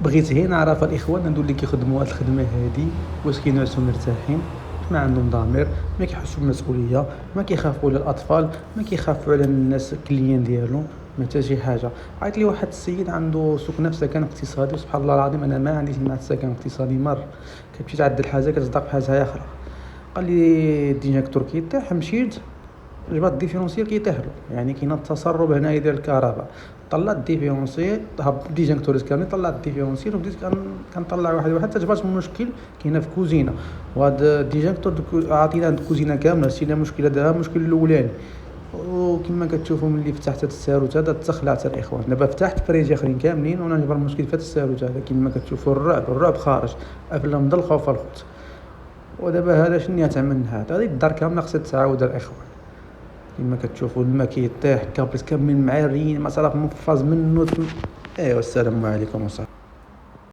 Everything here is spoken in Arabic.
بغيت غير نعرف الاخوان هادو اللي كيخدموا هاد الخدمه هادي واش كينعسوا مرتاحين، ما عندهم ضمير، ما كيحسوا بالمسؤوليه، ما كيخافوا على الاطفال، ما كيخافوا على الناس الكليان ديالهم، ما حتى شي حاجه. عيط لي واحد السيد عنده سكنه في سكن اقتصادي، سبحان الله العظيم انا ما عنديش مع السكن اقتصادي مر. كتمشي تعدل الحاجه كتصدق بحاجه اخرى. قال لي الديجاكتور كيطيح، مشيت جبت الديفيرونسيال كيطيح له، يعني كاين التسرب هنايا ديال الكهرباء. طلعت الديفيرونسيال، هبط الديجاكتوريس كاملين، طلعت الديفيرونسيال وبديت كنطلع واحد واحد حتى جبت المشكل كاينه في كوزينه. وهذا الديجاكتور عطينا عند الكوزينه كامله، شتينا مشكله دابا المشكل الاولاني. وكما كتشوفوا ملي فتحت هذا الساروت هذا تخلعت الاخوان. دابا فتحت فريج اخرين كاملين وانا نجبر المشكل في هذا الساروت هذا. كما كتشوفوا الرعب خارج، افلا من الخوف الخوت. ودابا هذا شنو يتعمل؟ هذه الدار كامله خصها تعاود الاخوان. كما كتشوفوا الماء كيطيح، الكابلات كاملين معاريين، ما صراف منفذ منه. ايوا السلام عليكم وصافي.